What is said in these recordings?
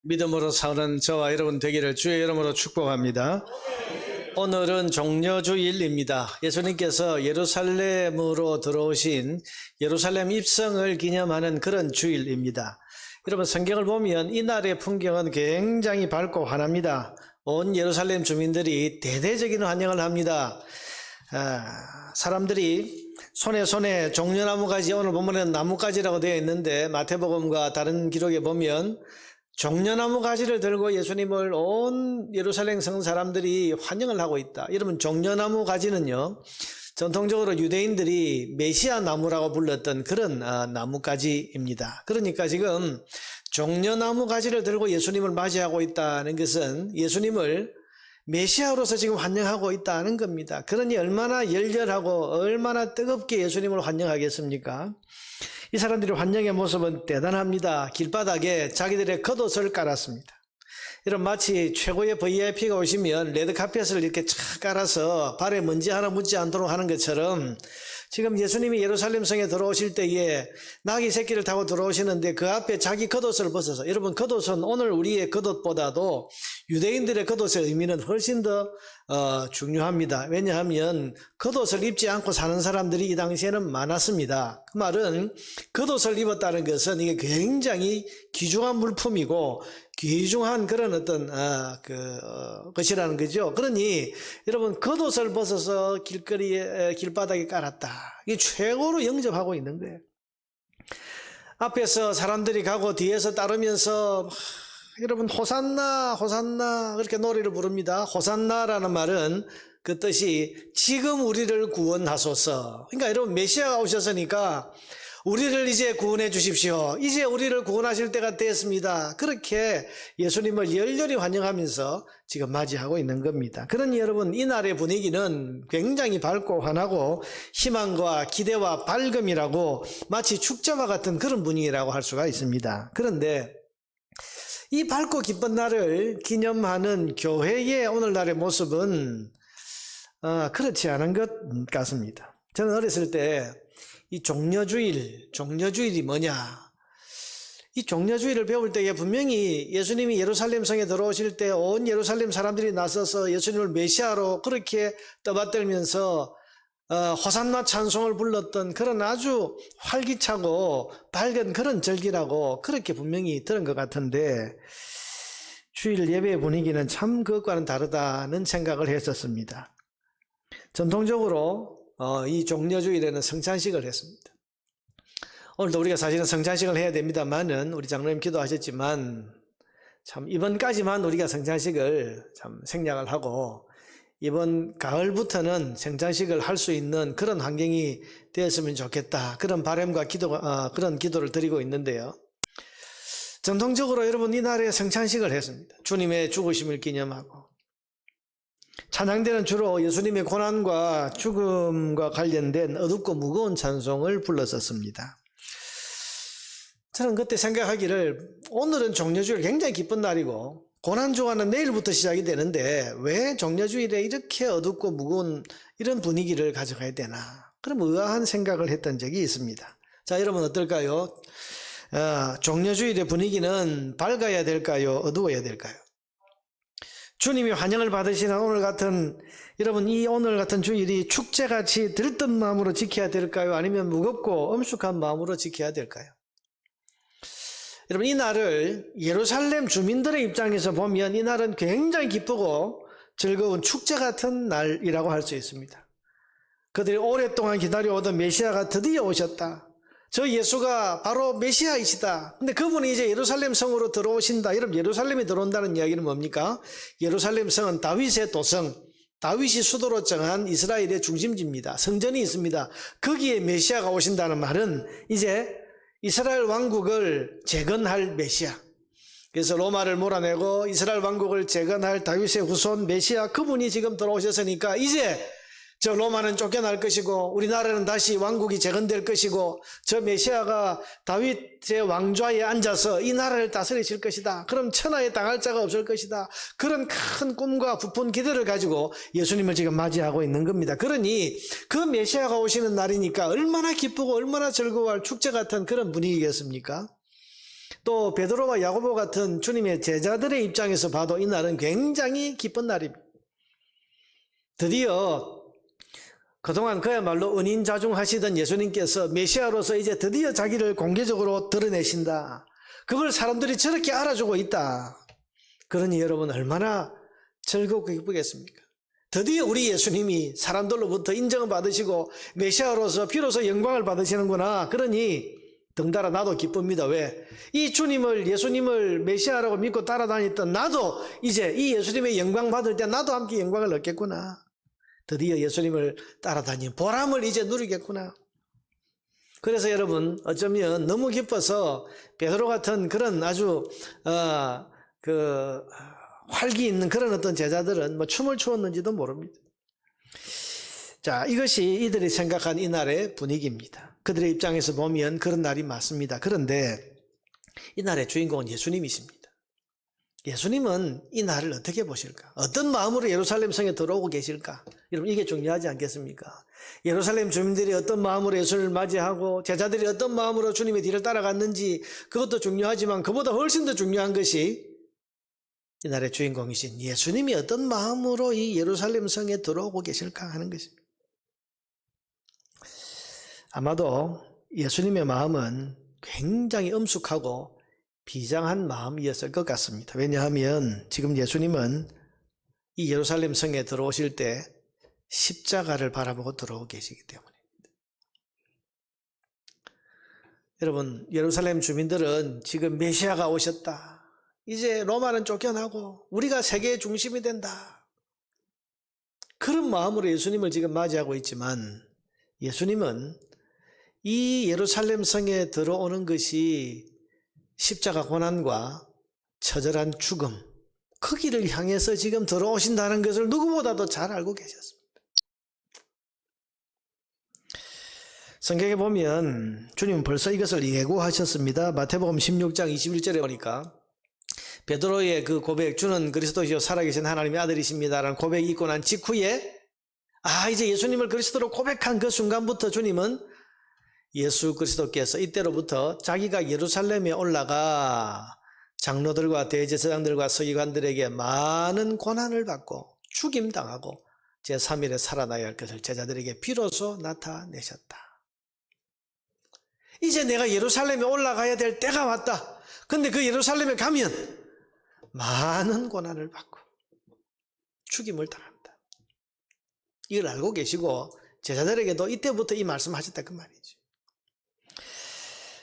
믿음으로 사는 저와 여러분 되기를 주의 이름으로 축복합니다. 오늘은 종려주일입니다. 예수님께서 예루살렘으로 들어오신 예루살렘 입성을 기념하는 그런 주일입니다. 여러분 성경을 보면 이날의 풍경은 굉장히 밝고 환합니다. 온 예루살렘 주민들이 대대적인 환영을 합니다. 사람들이 손에 종려나무 가지, 오늘 본문에는 나뭇가지라고 되어 있는데 마태복음과 다른 기록에 보면 종려나무 가지를 들고 예수님을 온 예루살렘 성 사람들이 환영을 하고 있다. 여러분, 종려나무 가지는요, 전통적으로 유대인들이 메시아 나무라고 불렀던 그런 나뭇가지입니다. 그러니까 지금 종려나무 가지를 들고 예수님을 맞이하고 있다는 것은 예수님을 메시아로서 지금 환영하고 있다는 겁니다. 그러니 얼마나 열렬하고 얼마나 뜨겁게 예수님을 환영하겠습니까? 이 사람들의 환영의 모습은 대단합니다. 길바닥에 자기들의 겉옷을 깔았습니다. 이런 마치 최고의 VIP가 오시면 레드카펫을 이렇게 착 깔아서 발에 먼지 하나 묻지 않도록 하는 것처럼 지금 예수님이 예루살렘 성에 들어오실 때에 나귀 새끼를 타고 들어오시는데 그 앞에 자기 겉옷을 벗어서, 여러분 겉옷은 오늘 우리의 겉옷보다도 유대인들의 겉옷의 의미는 훨씬 더 중요합니다. 왜냐하면 겉옷을 입지 않고 사는 사람들이 이 당시에는 많았습니다. 그 말은 겉옷을 입었다는 것은 이게 굉장히 귀중한 물품이고 귀중한 그런 어떤 것이라는 거죠. 그러니 여러분 겉옷을 벗어서 길거리에 길바닥에 깔았다. 이게 최고로 영접하고 있는 거예요. 앞에서 사람들이 가고 뒤에서 따르면서 여러분 호산나 호산나 그렇게 노래를 부릅니다. 호산나라는 말은 그 뜻이 지금 우리를 구원하소서. 그러니까 여러분 메시아가 오셨으니까 우리를 이제 구원해 주십시오. 이제 우리를 구원하실 때가 됐습니다. 그렇게 예수님을 열렬히 환영하면서 지금 맞이하고 있는 겁니다. 그러니 여러분 이날의 분위기는 굉장히 밝고 환하고 희망과 기대와 밝음이라고 마치 축제와 같은 그런 분위기라고 할 수가 있습니다. 그런데 이 밝고 기쁜 날을 기념하는 교회의 오늘날의 모습은 그렇지 않은 것 같습니다. 저는 어렸을 때 이 종려주일이 뭐냐? 이 종려주일을 배울 때에 분명히 예수님이 예루살렘 성에 들어오실 때 온 예루살렘 사람들이 나서서 예수님을 메시아로 그렇게 떠받들면서 호산나 찬송을 불렀던 그런 아주 활기차고 밝은 그런 절기라고 그렇게 분명히 들은 것 같은데 주일 예배의 분위기는 참 그것과는 다르다는 생각을 했었습니다. 전통적으로 이 종려주일에는 성찬식을 했습니다. 오늘도 우리가 사실은 성찬식을 해야 됩니다만은 우리 장로님 기도하셨지만 참 이번까지만 우리가 성찬식을 참 생략을 하고 이번 가을부터는 성찬식을 할 수 있는 그런 환경이 되었으면 좋겠다. 그런 바람과 그런 기도를 드리고 있는데요. 전통적으로 여러분 이날에 성찬식을 했습니다. 주님의 죽으심을 기념하고 찬양대는 주로 예수님의 고난과 죽음과 관련된 어둡고 무거운 찬송을 불렀었습니다. 저는 그때 생각하기를 오늘은 종려주일 굉장히 기쁜 날이고 고난주간은 내일부터 시작이 되는데 왜 종려주일에 이렇게 어둡고 무거운 이런 분위기를 가져가야 되나, 그런 의아한 생각을 했던 적이 있습니다. 자, 여러분 어떨까요? 종려주일의 분위기는 밝아야 될까요? 어두워야 될까요? 주님이 환영을 받으시는 오늘 같은, 여러분 이 오늘 같은 주일이 축제같이 들뜬 마음으로 지켜야 될까요? 아니면 무겁고 엄숙한 마음으로 지켜야 될까요? 여러분 이 날을 예루살렘 주민들의 입장에서 보면 이 날은 굉장히 기쁘고 즐거운 축제 같은 날이라고 할 수 있습니다. 그들이 오랫동안 기다려오던 메시아가 드디어 오셨다. 저 예수가 바로 메시아이시다. 근데 그분이 이제 예루살렘 성으로 들어오신다. 여러분 예루살렘에 들어온다는 이야기는 뭡니까? 예루살렘 성은 다윗의 도성, 다윗이 수도로 정한 이스라엘의 중심지입니다. 성전이 있습니다. 거기에 메시아가 오신다는 말은 이제 이스라엘 왕국을 재건할 메시아, 그래서 로마를 몰아내고 이스라엘 왕국을 재건할 다윗의 후손 메시아, 그분이 지금 들어오셨으니까 이제 저 로마는 쫓겨날 것이고 우리나라는 다시 왕국이 재건될 것이고 저 메시아가 다윗의 왕좌에 앉아서 이 나라를 다스리실 것이다. 그럼 천하에 당할 자가 없을 것이다. 그런 큰 꿈과 부푼 기대를 가지고 예수님을 지금 맞이하고 있는 겁니다. 그러니 그 메시아가 오시는 날이니까 얼마나 기쁘고 얼마나 즐거워할 축제 같은 그런 분위기겠습니까? 또 베드로와 야고보 같은 주님의 제자들의 입장에서 봐도 이날은 굉장히 기쁜 날입니다. 드디어 그동안 그야말로 은인자중하시던 예수님께서 메시아로서 이제 드디어 자기를 공개적으로 드러내신다. 그걸 사람들이 저렇게 알아주고 있다. 그러니 여러분 얼마나 즐겁고 기쁘겠습니까? 드디어 우리 예수님이 사람들로부터 인정을 받으시고 메시아로서 비로소 영광을 받으시는구나. 그러니 덩달아 나도 기쁩니다. 왜? 이 주님을, 예수님을 메시아라고 믿고 따라다녔던 나도 이제 이 예수님의 영광 받을 때 나도 함께 영광을 얻겠구나. 드디어 예수님을 따라다닌 보람을 이제 누리겠구나. 그래서 여러분 어쩌면 너무 기뻐서 베드로 같은 그런 아주 활기 있는 그런 어떤 제자들은 뭐 춤을 추었는지도 모릅니다. 자, 이것이 이들이 생각한 이날의 분위기입니다. 그들의 입장에서 보면 그런 날이 맞습니다. 그런데 이날의 주인공은 예수님이십니다. 예수님은 이 날을 어떻게 보실까? 어떤 마음으로 예루살렘 성에 들어오고 계실까? 여러분 이게 중요하지 않겠습니까? 예루살렘 주민들이 어떤 마음으로 예수를 맞이하고 제자들이 어떤 마음으로 주님의 뒤를 따라갔는지 그것도 중요하지만 그보다 훨씬 더 중요한 것이 이날의 주인공이신 예수님이 어떤 마음으로 이 예루살렘 성에 들어오고 계실까 하는 것입니다. 아마도 예수님의 마음은 굉장히 엄숙하고 비장한 마음이었을 것 같습니다. 왜냐하면 지금 예수님은 이 예루살렘 성에 들어오실 때 십자가를 바라보고 들어오고 계시기 때문입니다. 여러분 예루살렘 주민들은 지금 메시아가 오셨다. 이제 로마는 쫓겨나고 우리가 세계의 중심이 된다. 그런 마음으로 예수님을 지금 맞이하고 있지만 예수님은 이 예루살렘 성에 들어오는 것이 십자가 고난과 처절한 죽음, 그 길을 향해서 지금 들어오신다는 것을 누구보다도 잘 알고 계셨습니다. 성경에 보면 주님은 벌써 이것을 예고하셨습니다. 마태복음 16장 21절에 보니까 베드로의 그 고백, 주는 그리스도시요 살아계신 하나님의 아들이십니다라는 고백이 있고 난 직후에 이제 예수님을 그리스도로 고백한 그 순간부터 주님은 예수 그리스도께서 이때로부터 자기가 예루살렘에 올라가 장로들과 대제사장들과 서기관들에게 많은 고난을 받고 죽임당하고 제3일에 살아나야 할 것을 제자들에게 비로소 나타내셨다. 이제 내가 예루살렘에 올라가야 될 때가 왔다. 근데 그 예루살렘에 가면 많은 고난을 받고 죽임을 당한다. 이걸 알고 계시고 제자들에게도 이때부터 이 말씀하셨다 그 말이죠.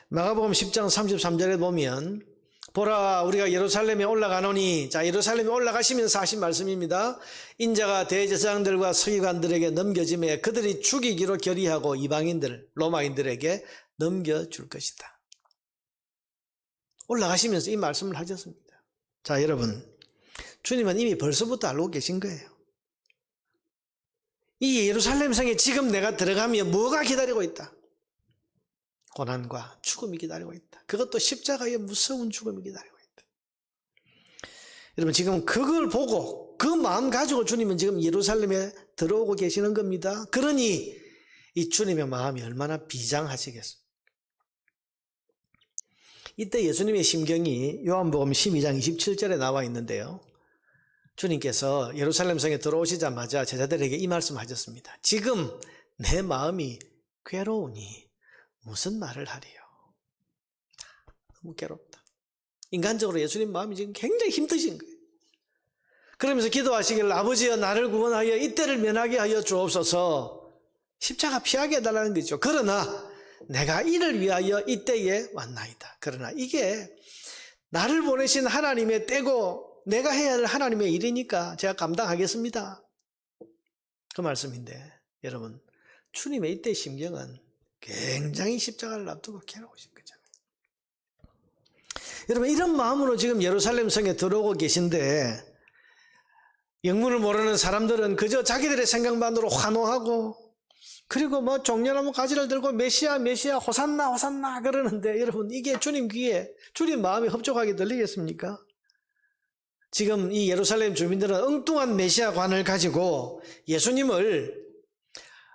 마가복음 10장 33절에 보면 보라 우리가 예루살렘에 올라가노니, 자 예루살렘에 올라가시면서 하신 말씀입니다. 인자가 대제사장들과 서기관들에게 넘겨짐에 그들이 죽이기로 결의하고 이방인들 로마인들에게 넘겨줄 것이다. 올라가시면서 이 말씀을 하셨습니다. 자 여러분 주님은 이미 벌써부터 알고 계신 거예요. 이 예루살렘 성에 지금 내가 들어가면 뭐가 기다리고 있다? 고난과 죽음이 기다리고 있다. 그것도 십자가의 무서운 죽음이 기다리고 있다. 여러분 지금 그걸 보고 그 마음 가지고 주님은 지금 예루살렘에 들어오고 계시는 겁니다. 그러니 이 주님의 마음이 얼마나 비장하시겠습니까? 이때 예수님의 심경이 요한복음 12장 27절에 나와 있는데요. 주님께서 예루살렘 성에 들어오시자마자 제자들에게 이 말씀하셨습니다. 지금 내 마음이 괴로우니 무슨 말을 하리요? 너무 괴롭다. 인간적으로 예수님 마음이 지금 굉장히 힘드신 거예요. 그러면서 기도하시길 아버지여 나를 구원하여 이때를 면하게 하여 주옵소서. 십자가 피하게 해달라는 거죠. 그러나 내가 이를 위하여 이때에 왔나이다. 그러나 이게 나를 보내신 하나님의 때고 내가 해야 할 하나님의 일이니까 제가 감당하겠습니다. 그 말씀인데 여러분 주님의 이때 심경은 굉장히 십자가를 앞두고 괴로우신 거잖아요. 여러분 이런 마음으로 지금 예루살렘 성에 들어오고 계신데 영문을 모르는 사람들은 그저 자기들의 생각만으로 환호하고 그리고 뭐 종려나무 가지를 들고 메시아 메시아 호산나 호산나 그러는데 여러분 이게 주님 귀에 주님 마음이 흡족하게 들리겠습니까? 지금 이 예루살렘 주민들은 엉뚱한 메시아관을 가지고 예수님을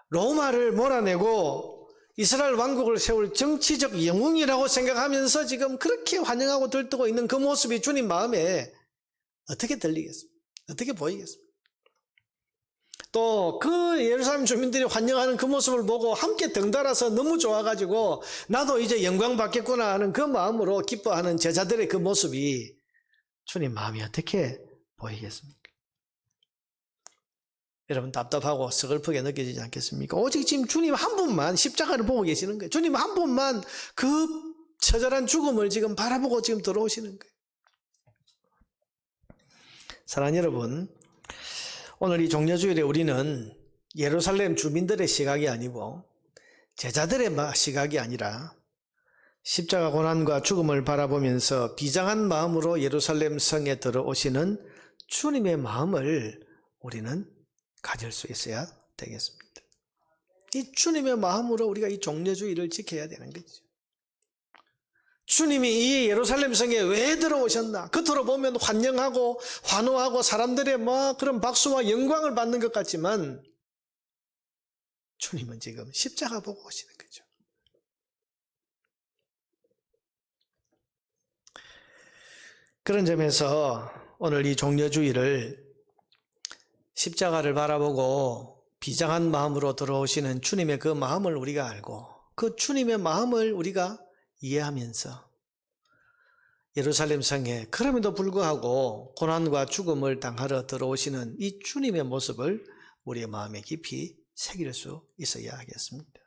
로마를 몰아내고 이스라엘 왕국을 세울 정치적 영웅이라고 생각하면서 지금 그렇게 환영하고 들뜨고 있는 그 모습이 주님 마음에 어떻게 들리겠습니까? 어떻게 보이겠습니까? 또 그 예루살렘 주민들이 환영하는 그 모습을 보고 함께 덩달아서 너무 좋아가지고 나도 이제 영광 받겠구나 하는 그 마음으로 기뻐하는 제자들의 그 모습이 주님 마음이 어떻게 보이겠습니까? 여러분 답답하고 서글프게 느껴지지 않겠습니까? 오직 지금 주님 한 분만 십자가를 보고 계시는 거예요. 주님 한 분만 그 처절한 죽음을 지금 바라보고 지금 들어오시는 거예요. 사랑하는 여러분, 오늘 이 종려주일에 우리는 예루살렘 주민들의 시각이 아니고 제자들의 시각이 아니라 십자가 고난과 죽음을 바라보면서 비장한 마음으로 예루살렘 성에 들어오시는 주님의 마음을 우리는 가질 수 있어야 되겠습니다. 이 주님의 마음으로 우리가 이 종려주일을 지켜야 되는 거죠. 주님이 이 예루살렘 성에 왜 들어오셨나? 겉으로 보면 환영하고 환호하고 사람들의 그런 박수와 영광을 받는 것 같지만 주님은 지금 십자가 보고 오시는 거죠. 그런 점에서 오늘 이 종려주일을 십자가를 바라보고 비장한 마음으로 들어오시는 주님의 그 마음을 우리가 알고 그 주님의 마음을 우리가 이해하면서 예루살렘 성에 그럼에도 불구하고 고난과 죽음을 당하러 들어오시는 이 주님의 모습을 우리의 마음에 깊이 새길 수 있어야 하겠습니다.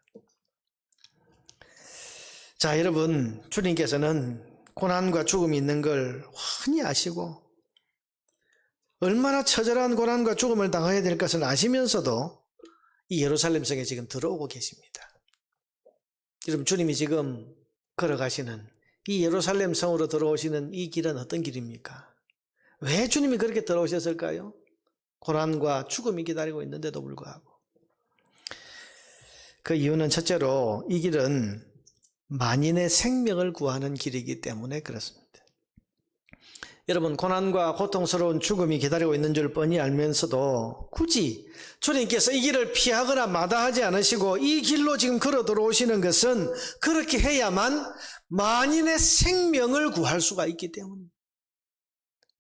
자, 여러분, 주님께서는 고난과 죽음이 있는 걸 훤히 아시고 얼마나 처절한 고난과 죽음을 당해야 될 것을 아시면서도 이 예루살렘 성에 지금 들어오고 계십니다. 여러분, 주님이 지금 걸어가시는 이 예루살렘 성으로 들어오시는 이 길은 어떤 길입니까? 왜 주님이 그렇게 들어오셨을까요? 고난과 죽음이 기다리고 있는데도 불구하고. 그 이유는 첫째로 이 길은 만인의 생명을 구하는 길이기 때문에 그렇습니다. 여러분, 고난과 고통스러운 죽음이 기다리고 있는 줄 뻔히 알면서도 굳이 주님께서 이 길을 피하거나 마다하지 않으시고 이 길로 지금 걸어 들어오시는 것은 그렇게 해야만 만인의 생명을 구할 수가 있기 때문입니다.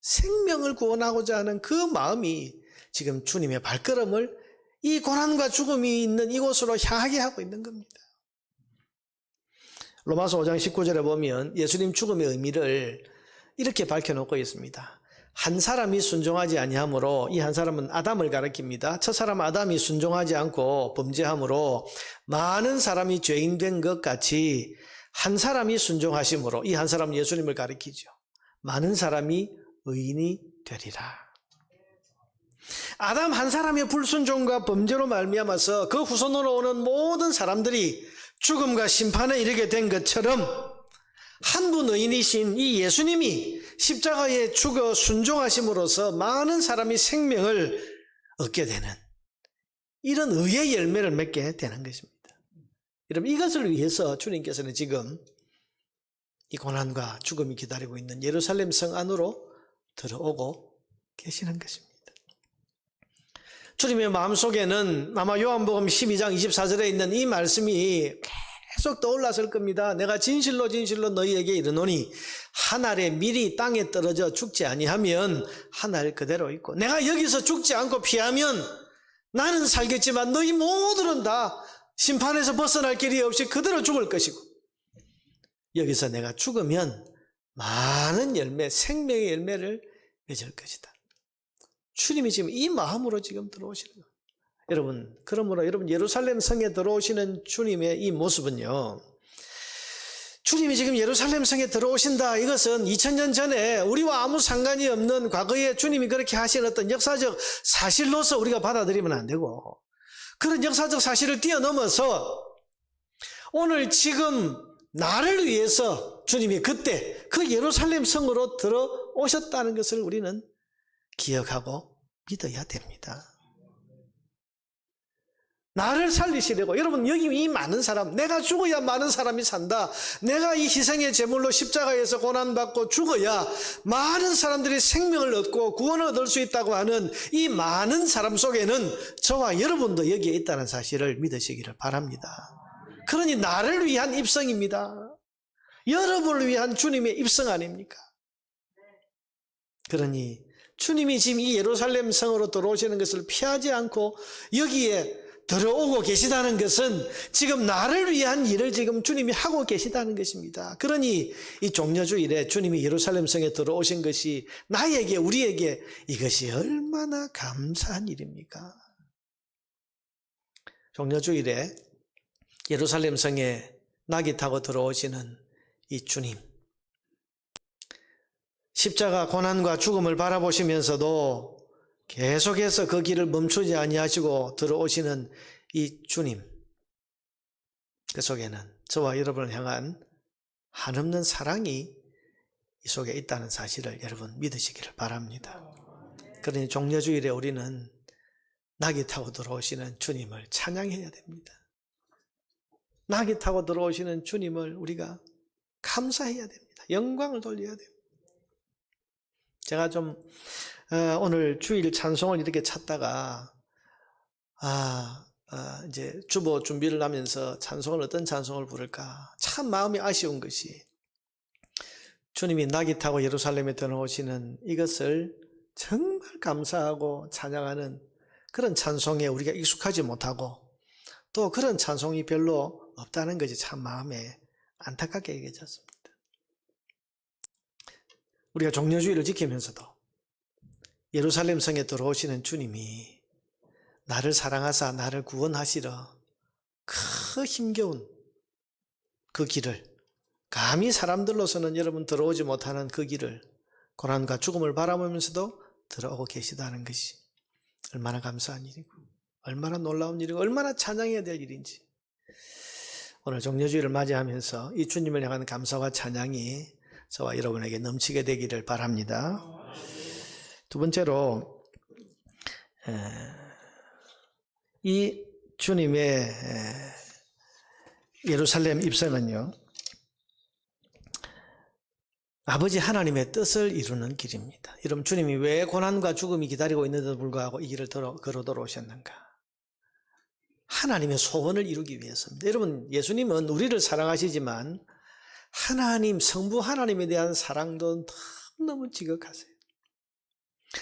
생명을 구원하고자 하는 그 마음이 지금 주님의 발걸음을 이 고난과 죽음이 있는 이곳으로 향하게 하고 있는 겁니다. 로마서 5장 19절에 보면 예수님 죽음의 의미를 이렇게 밝혀놓고 있습니다. 한 사람이 순종하지 아니하므로, 이 한 사람은 아담을 가리킵니다. 첫사람 아담이 순종하지 않고 범죄함으로 많은 사람이 죄인 된 것 같이 한 사람이 순종하심으로, 이 한 사람은 예수님을 가리키죠. 많은 사람이 의인이 되리라. 아담 한 사람의 불순종과 범죄로 말미암아서 그 후손으로 오는 모든 사람들이 죽음과 심판에 이르게 된 것처럼 한 분 의인이신 이 예수님이 십자가에 죽어 순종하심으로써 많은 사람이 생명을 얻게 되는 이런 의의 열매를 맺게 되는 것입니다. 여러분, 이것을 위해서 주님께서는 지금 이 고난과 죽음이 기다리고 있는 예루살렘 성 안으로 들어오고 계시는 것입니다. 주님의 마음속에는 아마 요한복음 12장 24절에 있는 이 말씀이 계속 떠올랐을 겁니다. 내가 진실로 진실로 너희에게 이르노니 한 알의 밀이 땅에 떨어져 죽지 아니하면 한 알 그대로 있고, 내가 여기서 죽지 않고 피하면 나는 살겠지만 너희 모두는 다 심판에서 벗어날 길이 없이 그대로 죽을 것이고, 여기서 내가 죽으면 많은 열매, 생명의 열매를 맺을 것이다. 주님이 지금 이 마음으로 지금 들어오시는 거예요. 여러분, 그러므로 여러분 예루살렘 성에 들어오시는 주님의 이 모습은요, 주님이 지금 예루살렘 성에 들어오신다, 이것은 2000년 전에 우리와 아무 상관이 없는 과거에 주님이 그렇게 하신 어떤 역사적 사실로서 우리가 받아들이면 안 되고, 그런 역사적 사실을 뛰어넘어서 오늘 지금 나를 위해서 주님이 그때 그 예루살렘 성으로 들어오셨다는 것을 우리는 기억하고 믿어야 됩니다. 나를 살리시려고, 여러분, 여기 이 많은 사람, 내가 죽어야 많은 사람이 산다, 내가 이 희생의 제물로 십자가에서 고난받고 죽어야 많은 사람들이 생명을 얻고 구원을 얻을 수 있다고 하는 이 많은 사람 속에는 저와 여러분도 여기에 있다는 사실을 믿으시기를 바랍니다. 그러니 나를 위한 입성입니다. 여러분을 위한 주님의 입성 아닙니까? 그러니 주님이 지금 이 예루살렘 성으로 들어오시는 것을 피하지 않고 여기에 들어오고 계시다는 것은 지금 나를 위한 일을 지금 주님이 하고 계시다는 것입니다. 그러니 이 종려주일에 주님이 예루살렘 성에 들어오신 것이 나에게, 우리에게 이것이 얼마나 감사한 일입니까? 종려주일에 예루살렘 성에 낙이 타고 들어오시는 이 주님, 십자가 고난과 죽음을 바라보시면서도 계속해서 그 길을 멈추지 아니하시고 들어오시는 이 주님, 그 속에는 저와 여러분을 향한 한없는 사랑이 이 속에 있다는 사실을 여러분 믿으시기를 바랍니다. 그러니 종려주일에 우리는 낙이 타고 들어오시는 주님을 찬양해야 됩니다. 낙이 타고 들어오시는 주님을 우리가 감사해야 됩니다. 영광을 돌려야 됩니다. 제가 좀 오늘 주일 찬송을 이렇게 찾다가 이제 주보 준비를 하면서 찬송을 어떤 찬송을 부를까 참 마음이 아쉬운 것이, 주님이 낙이 타고 예루살렘에 들어오시는 이것을 정말 감사하고 찬양하는 그런 찬송에 우리가 익숙하지 못하고 또 그런 찬송이 별로 없다는 것이 참 마음에 안타깝게 여겨졌습니다. 우리가 종려주의를 지키면서도 예루살렘 성에 들어오시는 주님이 나를 사랑하사 나를 구원하시러 그 힘겨운 그 길을, 감히 사람들로서는 여러분 들어오지 못하는 그 길을 고난과 죽음을 바라보면서도 들어오고 계시다는 것이 얼마나 감사한 일이고 얼마나 놀라운 일이고 얼마나 찬양해야 될 일인지, 오늘 종려주의를 맞이하면서 이 주님을 향한 감사와 찬양이 저와 여러분에게 넘치게 되기를 바랍니다. 두 번째로 이 주님의 예루살렘 입성은요, 아버지 하나님의 뜻을 이루는 길입니다. 여러분, 주님이 왜 고난과 죽음이 기다리고 있는데도 불구하고 이 길을 걸어 들어오셨는가? 하나님의 소원을 이루기 위해서입니다. 여러분, 예수님은 우리를 사랑하시지만 하나님, 성부 하나님에 대한 사랑도 너무 지극하세요.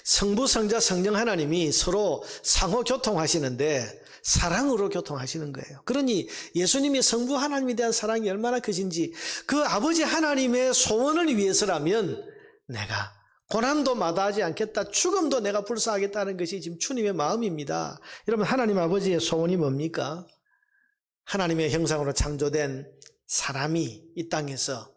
성부, 성자, 성령 하나님이 서로 상호 교통하시는데 사랑으로 교통하시는 거예요. 그러니 예수님이 성부 하나님에 대한 사랑이 얼마나 크신지 그 아버지 하나님의 소원을 위해서라면 내가 고난도 마다하지 않겠다, 죽음도 내가 불사하겠다는 것이 지금 주님의 마음입니다. 여러분, 하나님 아버지의 소원이 뭡니까? 하나님의 형상으로 창조된 사람이 이 땅에서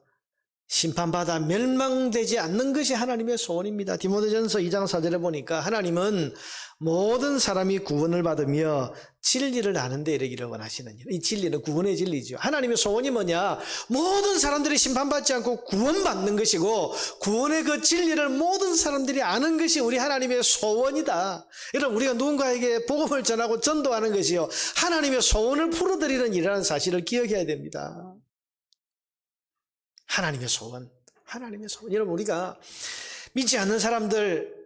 심판받아 멸망되지 않는 것이 하나님의 소원입니다. 디모데전서 2장 4절에 보니까 하나님은 모든 사람이 구원을 받으며 진리를 아는 데 이르기를 원하시는 일. 이 진리는 구원의 진리죠. 하나님의 소원이 뭐냐? 모든 사람들이 심판받지 않고 구원받는 것이고 구원의 그 진리를 모든 사람들이 아는 것이 우리 하나님의 소원이다. 여러분, 우리가 누군가에게 복음을 전하고 전도하는 것이요, 하나님의 소원을 풀어드리는 일이라는 사실을 기억해야 됩니다. 하나님의 소원, 하나님의 소원. 여러분, 우리가 믿지 않는 사람들,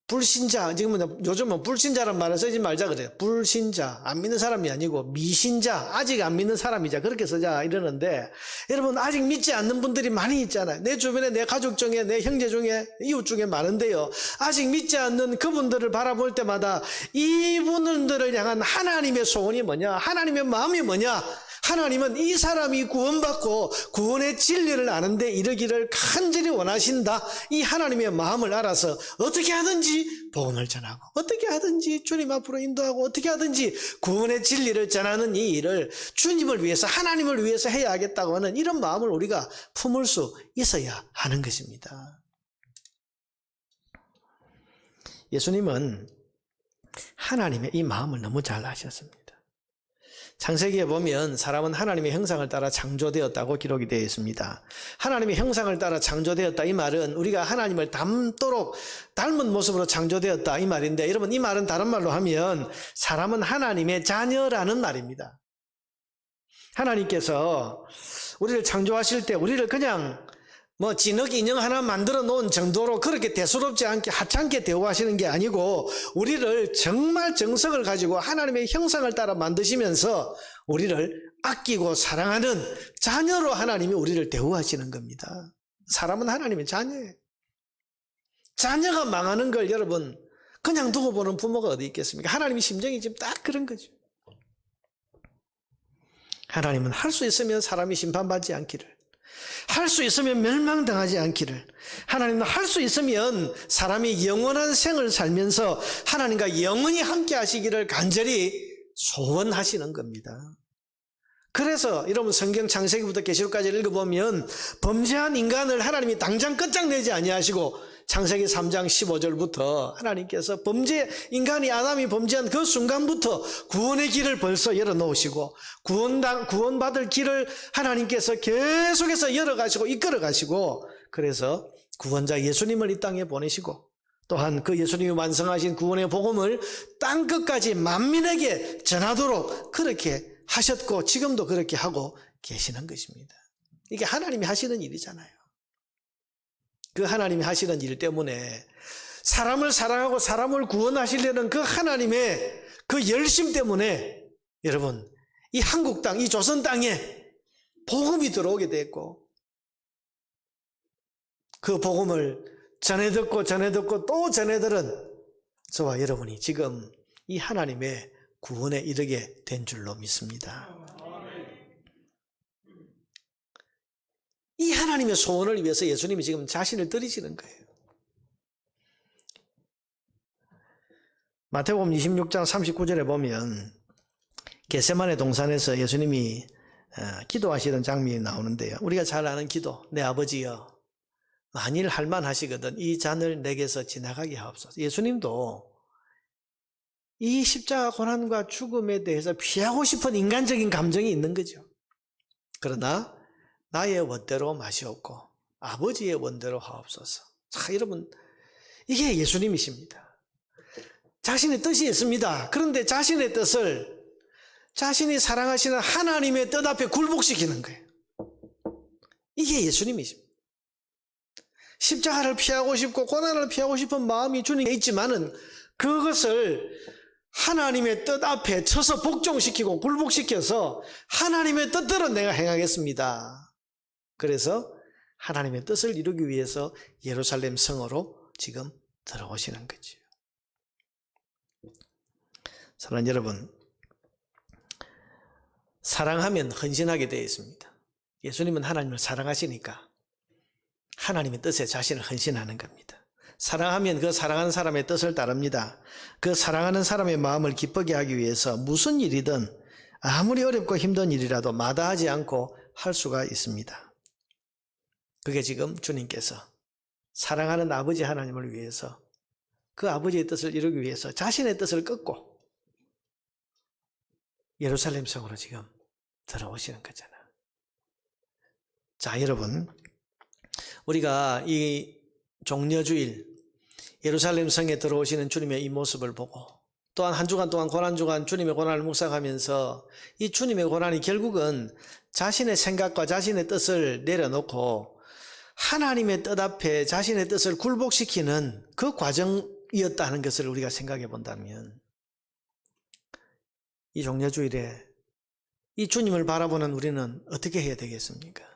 불신자, 지금은 요즘은 불신자라는 말을 쓰지 말자 그래요. 불신자, 안 믿는 사람이 아니고 미신자, 아직 안 믿는 사람이자 그렇게 쓰자 이러는데, 여러분, 아직 믿지 않는 분들이 많이 있잖아요. 내 주변에, 내 가족 중에, 내 형제 중에, 이웃 중에 많은데요, 아직 믿지 않는 그분들을 바라볼 때마다 이분들을 향한 하나님의 소원이 뭐냐, 하나님의 마음이 뭐냐, 하나님은 이 사람이 구원받고 구원의 진리를 아는데 이르기를 간절히 원하신다. 이 하나님의 마음을 알아서 어떻게 하든지 복음을 전하고, 어떻게 하든지 주님 앞으로 인도하고, 어떻게 하든지 구원의 진리를 전하는 이 일을 주님을 위해서, 하나님을 위해서 해야 하겠다고 하는 이런 마음을 우리가 품을 수 있어야 하는 것입니다. 예수님은 하나님의 이 마음을 너무 잘 아셨습니다. 창세기에 보면 사람은 하나님의 형상을 따라 창조되었다고 기록이 되어 있습니다. 하나님의 형상을 따라 창조되었다, 이 말은 우리가 하나님을 닮도록 닮은 모습으로 창조되었다, 이 말인데, 여러분, 이 말은 다른 말로 하면 사람은 하나님의 자녀라는 말입니다. 하나님께서 우리를 창조하실 때 우리를 그냥 진흙 인형 하나 만들어 놓은 정도로 그렇게 대수롭지 않게 하찮게 대우하시는 게 아니고, 우리를 정말 정성을 가지고 하나님의 형상을 따라 만드시면서 우리를 아끼고 사랑하는 자녀로 하나님이 우리를 대우하시는 겁니다. 사람은 하나님의 자녀예요. 자녀가 망하는 걸 여러분 그냥 두고 보는 부모가 어디 있겠습니까? 하나님의 심정이 지금 딱 그런 거죠. 하나님은 할 수 있으면 사람이 심판받지 않기를, 할 수 있으면 멸망당하지 않기를, 하나님은 할 수 있으면 사람이 영원한 생을 살면서 하나님과 영원히 함께 하시기를 간절히 소원하시는 겁니다. 그래서 여러분 성경 창세기부터 계시록까지 읽어보면 범죄한 인간을 하나님이 당장 끝장내지 아니하시고 창세기 3장 15절부터 하나님께서 인간이 아담이 범죄한 그 순간부터 구원의 길을 벌써 열어놓으시고 구원받을 길을 하나님께서 계속해서 열어가시고 이끌어가시고, 그래서 구원자 예수님을 이 땅에 보내시고 또한 그 예수님이 완성하신 구원의 복음을 땅끝까지 만민에게 전하도록 그렇게 하셨고 지금도 그렇게 하고 계시는 것입니다. 이게 하나님이 하시는 일이잖아요. 그 하나님이 하시는 일 때문에 사람을 사랑하고 사람을 구원하시려는 그 하나님의 그 열심 때문에 여러분 이 한국 땅, 이 조선 땅에 복음이 들어오게 됐고, 그 복음을 전해 듣고 또 전해 들은 저와 여러분이 지금 이 하나님의 구원에 이르게 된 줄로 믿습니다. 이 하나님의 소원을 위해서 예수님이 지금 자신을 드리시는 거예요. 마태복음 26장 39절에 보면 겟세마네 동산에서 예수님이 기도하시던 장면이 나오는데요. 우리가 잘 아는 기도, 내 아버지여 만일 할만하시거든 이 잔을 내게서 지나가게 하옵소서. 예수님도 이 십자가 고난과 죽음에 대해서 피하고 싶은 인간적인 감정이 있는 거죠. 그러나 나의 원대로 마시옵고 아버지의 원대로 하옵소서. 자, 여러분 이게 예수님이십니다. 자신의 뜻이 있습니다. 그런데 자신의 뜻을 자신이 사랑하시는 하나님의 뜻 앞에 굴복시키는 거예요. 이게 예수님이십니다. 십자가를 피하고 싶고 고난을 피하고 싶은 마음이 주님께 있지만은 그것을 하나님의 뜻 앞에 쳐서 복종시키고 굴복시켜서 하나님의 뜻대로 내가 행하겠습니다. 그래서 하나님의 뜻을 이루기 위해서 예루살렘 성으로 지금 들어오시는 거죠. 사랑하는 여러분, 사랑하면 헌신하게 되어 있습니다. 예수님은 하나님을 사랑하시니까 하나님의 뜻에 자신을 헌신하는 겁니다. 사랑하면 그 사랑하는 사람의 뜻을 따릅니다. 그 사랑하는 사람의 마음을 기쁘게 하기 위해서 무슨 일이든 아무리 어렵고 힘든 일이라도 마다하지 않고 할 수가 있습니다. 그게 지금 주님께서 사랑하는 아버지 하나님을 위해서 그 아버지의 뜻을 이루기 위해서 자신의 뜻을 끊고 예루살렘 성으로 지금 들어오시는 거잖아요. 자, 여러분, 우리가 이 종려주일 예루살렘 성에 들어오시는 주님의 이 모습을 보고 또한 한 주간 동안 고난주간 주님의 고난을 묵상하면서 이 주님의 고난이 결국은 자신의 생각과 자신의 뜻을 내려놓고 하나님의 뜻 앞에 자신의 뜻을 굴복시키는 그 과정이었다는 것을 우리가 생각해 본다면 이 종려주일에 이 주님을 바라보는 우리는 어떻게 해야 되겠습니까?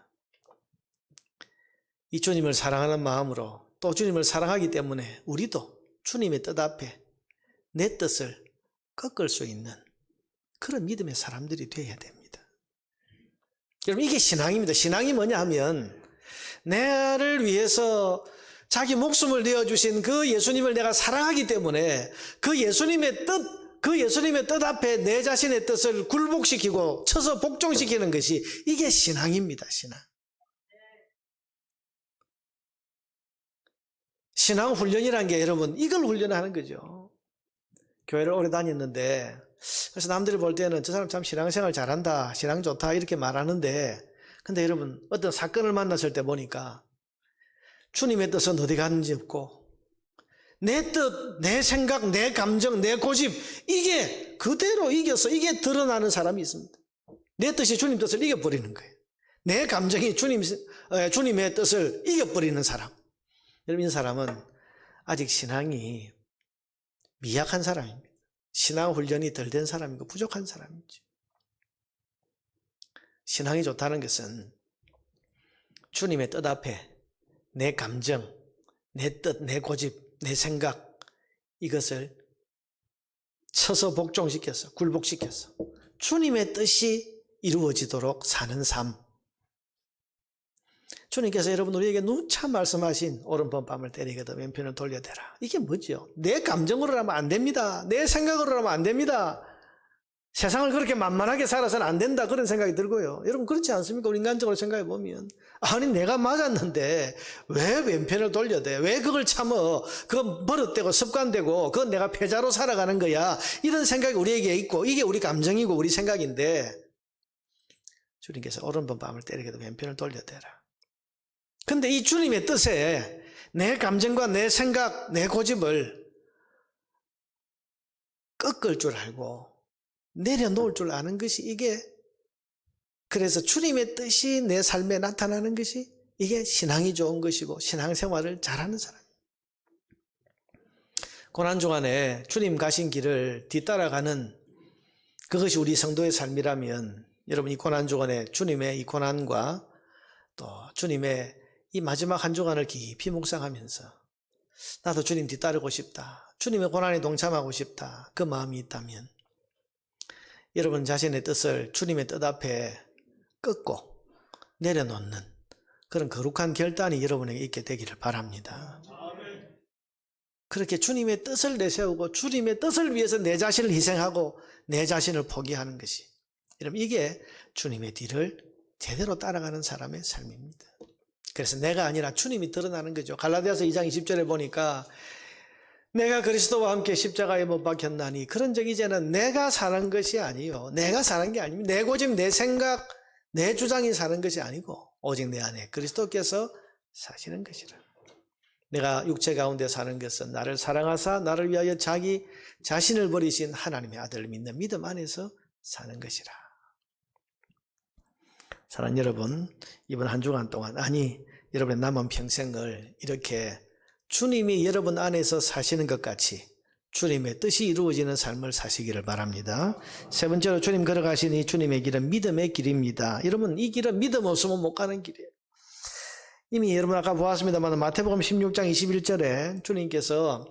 이 주님을 사랑하는 마음으로 또 주님을 사랑하기 때문에 우리도 주님의 뜻 앞에 내 뜻을 꺾을 수 있는 그런 믿음의 사람들이 되어야 됩니다. 여러분 이게 신앙입니다. 신앙이 뭐냐 하면 나를 위해서 자기 목숨을 내어주신 그 예수님을 내가 사랑하기 때문에 그 예수님의 뜻 앞에 내 자신의 뜻을 굴복시키고 쳐서 복종시키는 것이 이게 신앙입니다. 신앙 훈련이라는 게 여러분 이걸 훈련하는 거죠. 교회를 오래 다녔는데 그래서 남들이 볼 때는 저 사람 참 신앙생활 잘한다, 신앙 좋다 이렇게 말하는데 근데 여러분 어떤 사건을 만났을 때 보니까 주님의 뜻은 어디 갔는지 없고 내 뜻, 내 생각, 내 감정, 내 고집 이게 그대로 이겨서 이게 드러나는 사람이 있습니다. 내 뜻이 주님 뜻을 이겨버리는 거예요. 내 감정이 주님의 뜻을 이겨버리는 사람. 여러분 이 사람은 아직 신앙이 미약한 사람입니다. 신앙 훈련이 덜 된 사람이고 부족한 사람이죠. 신앙이 좋다는 것은 주님의 뜻 앞에 내 감정, 내 뜻, 내 고집, 내 생각 이것을 쳐서 복종시켜서 굴복시켜서 주님의 뜻이 이루어지도록 사는 삶. 주님께서 여러분 우리에게 누차 말씀하신 오른편 뺨을 때리거든 왼편을 돌려대라. 이게 뭐죠? 내 감정으로 하면 안 됩니다. 내 생각으로 하면 안 됩니다. 세상을 그렇게 만만하게 살아서는 안 된다 그런 생각이 들고요. 여러분 그렇지 않습니까? 우리 인간적으로 생각해 보면 아니 내가 맞았는데 왜 왼편을 돌려대? 왜 그걸 참어? 그건 버릇되고 습관되고 그건 내가 패자로 살아가는 거야. 이런 생각이 우리에게 있고 이게 우리 감정이고 우리 생각인데 주님께서 오른편 뺨을 때리게도 왼편을 돌려대라. 근데 이 주님의 뜻에 내 감정과 내 생각, 내 고집을 꺾을 줄 알고 내려놓을 줄 아는 것이 이게 그래서 주님의 뜻이 내 삶에 나타나는 것이 이게 신앙이 좋은 것이고 신앙생활을 잘하는 사람이에요. 고난주간에 주님 가신 길을 뒤따라가는 그것이 우리 성도의 삶이라면 여러분 이 고난주간에 주님의 이 고난과 또 주님의 이 마지막 한 주간을 깊이 묵상하면서 나도 주님 뒤따르고 싶다. 주님의 고난에 동참하고 싶다. 그 마음이 있다면 여러분 자신의 뜻을 주님의 뜻 앞에 꺾고 내려놓는 그런 거룩한 결단이 여러분에게 있게 되기를 바랍니다. 그렇게 주님의 뜻을 내세우고 주님의 뜻을 위해서 내 자신을 희생하고 내 자신을 포기하는 것이 여러분 이게 주님의 뒤를 제대로 따라가는 사람의 삶입니다. 그래서 내가 아니라 주님이 드러나는 거죠. 갈라디아서 2장 20절에 보니까 내가 그리스도와 함께 십자가에 못 박혔나니 그런 적 이제는 내가 사는 것이 아니요. 내가 사는 게 아닙니다. 내 고집, 내 생각, 내 주장이 사는 것이 아니고 오직 내 안에 그리스도께서 사시는 것이라. 내가 육체 가운데 사는 것은 나를 사랑하사 나를 위하여 자기 자신을 버리신 하나님의 아들을 믿는 믿음 안에서 사는 것이라. 사랑하는 여러분, 이번 한 주간 동안 아니 여러분의 남은 평생을 이렇게 주님이 여러분 안에서 사시는 것 같이 주님의 뜻이 이루어지는 삶을 사시기를 바랍니다. 세 번째로 주님 걸어가신 이 주님의 길은 믿음의 길입니다. 여러분 이 길은 믿음 없으면 못 가는 길이에요. 이미 여러분 아까 보았습니다만 마태복음 16장 21절에 주님께서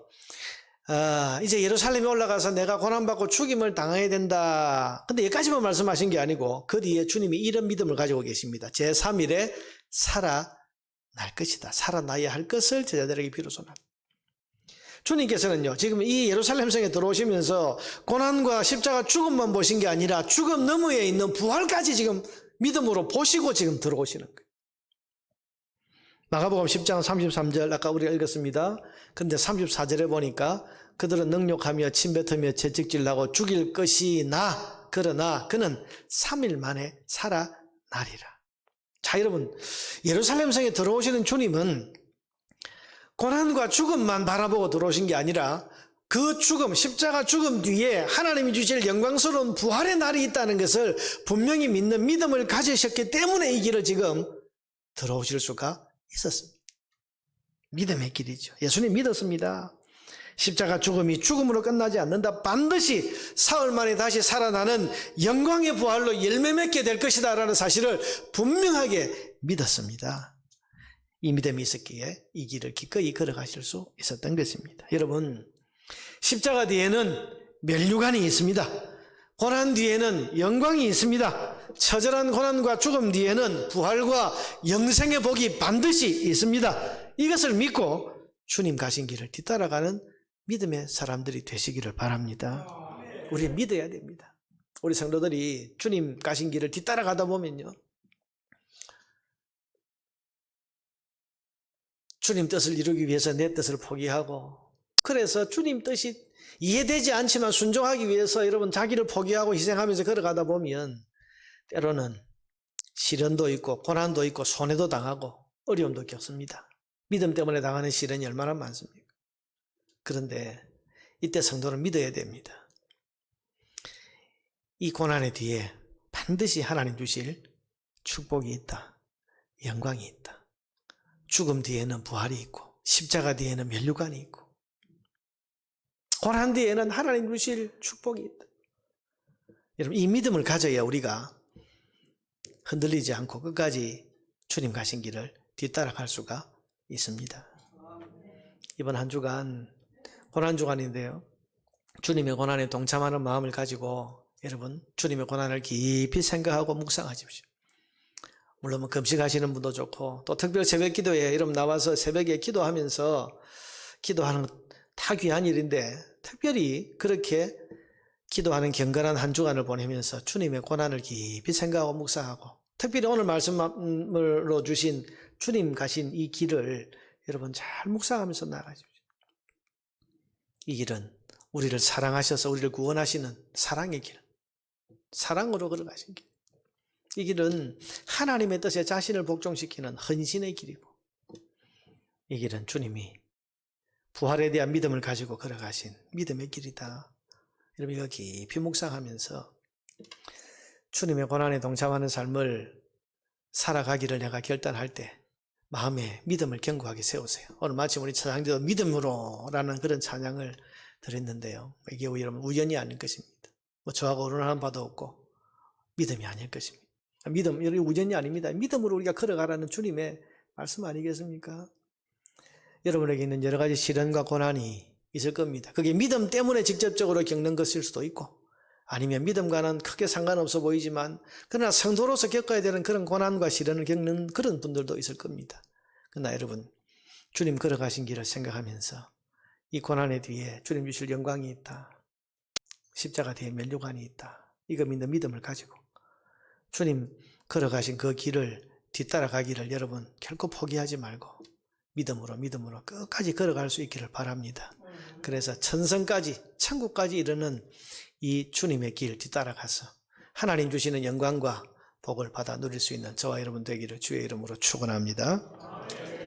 이제 예루살렘에 올라가서 내가 고난받고 죽임을 당해야 된다. 근데 여기까지만 말씀하신 게 아니고 그 뒤에 주님이 이런 믿음을 가지고 계십니다. 제3일에 살아날 것이다. 살아나야 할 것을 제자들에게 비로소 날. 주님께서는요 지금 이 예루살렘 성에 들어오시면서 고난과 십자가 죽음만 보신 게 아니라 죽음 너머에 있는 부활까지 지금 믿음으로 보시고 지금 들어오시는 거예요. 마가복음 10장 33절 아까 우리가 읽었습니다. 근데 34절에 보니까 그들은 능욕하며 침뱉으며 채찍질나고 죽일 것이나 그러나 그는 3일 만에 살아나리라. 자 여러분 예루살렘 성에 들어오시는 주님은 고난과 죽음만 바라보고 들어오신 게 아니라 그 죽음 십자가 죽음 뒤에 하나님이 주실 영광스러운 부활의 날이 있다는 것을 분명히 믿는 믿음을 가지셨기 때문에 이 길을 지금 들어오실 수가 있었습니다. 믿음의 길이죠. 예수님 믿었습니다. 십자가 죽음이 죽음으로 끝나지 않는다. 반드시 사흘 만에 다시 살아나는 영광의 부활로 열매 맺게 될 것이다 라는 사실을 분명하게 믿었습니다. 이 믿음이 있었기에 이 길을 기꺼이 걸어가실 수 있었던 것입니다. 여러분 십자가 뒤에는 면류관이 있습니다. 고난 뒤에는 영광이 있습니다. 처절한 고난과 죽음 뒤에는 부활과 영생의 복이 반드시 있습니다. 이것을 믿고 주님 가신 길을 뒤따라가는 믿음의 사람들이 되시기를 바랍니다. 우리 믿어야 됩니다. 우리 성도들이 주님 가신 길을 뒤따라가다 보면요 주님 뜻을 이루기 위해서 내 뜻을 포기하고 그래서 주님 뜻이 이해되지 않지만 순종하기 위해서 여러분 자기를 포기하고 희생하면서 걸어가다 보면 때로는 시련도 있고 고난도 있고 손해도 당하고 어려움도 겪습니다. 믿음 때문에 당하는 시련이 얼마나 많습니까? 그런데 이때 성도는 믿어야 됩니다. 이 고난의 뒤에 반드시 하나님 주실 축복이 있다. 영광이 있다. 죽음 뒤에는 부활이 있고 십자가 뒤에는 면류관이 있고 고난 뒤에는 하나님 주실 축복이 있다. 여러분 이 믿음을 가져야 우리가 흔들리지 않고 끝까지 주님 가신 길을 뒤따라갈 수가 있습니다. 이번 한 주간 고난 주간인데요. 주님의 고난에 동참하는 마음을 가지고 여러분 주님의 고난을 깊이 생각하고 묵상하십시오. 물론 뭐 금식하시는 분도 좋고 또 특별 새벽 기도에 여러분 나와서 새벽에 기도하면서 기도하는 것 다 귀한 일인데 특별히 그렇게 기도하는 경건한 한 주간을 보내면서 주님의 고난을 깊이 생각하고 묵상하고 특별히 오늘 말씀으로 주신 주님 가신 이 길을 여러분 잘 묵상하면서 나가십시오. 이 길은 우리를 사랑하셔서 우리를 구원하시는 사랑의 길, 사랑으로 걸어가신 길. 이 길은 하나님의 뜻에 자신을 복종시키는 헌신의 길이고 이 길은 주님이 부활에 대한 믿음을 가지고 걸어가신 믿음의 길이다. 여러분 이거 깊이 묵상하면서 주님의 고난에 동참하는 삶을 살아가기를 내가 결단할 때 마음에 믿음을 견고하게 세우세요. 오늘 마침 우리 찬양대도 믿음으로라는 그런 찬양을 드렸는데요. 이게 여러분 우연이 아닐 것입니다. 뭐 저하고 의논하는 바도 없고 믿음이 아닐 것입니다. 믿음, 여러분 우연이 아닙니다. 믿음으로 우리가 걸어가라는 주님의 말씀 아니겠습니까? 여러분에게 있는 여러 가지 시련과 고난이 있을 겁니다. 그게 믿음 때문에 직접적으로 겪는 것일 수도 있고 아니면 믿음과는 크게 상관없어 보이지만 그러나 성도로서 겪어야 되는 그런 고난과 시련을 겪는 그런 분들도 있을 겁니다. 그러나 여러분 주님 걸어가신 길을 생각하면서 이 고난의 뒤에 주님 주실 영광이 있다. 십자가 뒤에 면류관이 있다. 이거 믿는 믿음을 가지고 주님 걸어가신 그 길을 뒤따라가기를 여러분 결코 포기하지 말고 믿음으로 끝까지 걸어갈 수 있기를 바랍니다. 그래서 천성까지 천국까지 이르는 이 주님의 길 뒤따라가서 하나님 주시는 영광과 복을 받아 누릴 수 있는 저와 여러분 되기를 주의 이름으로 축원합니다.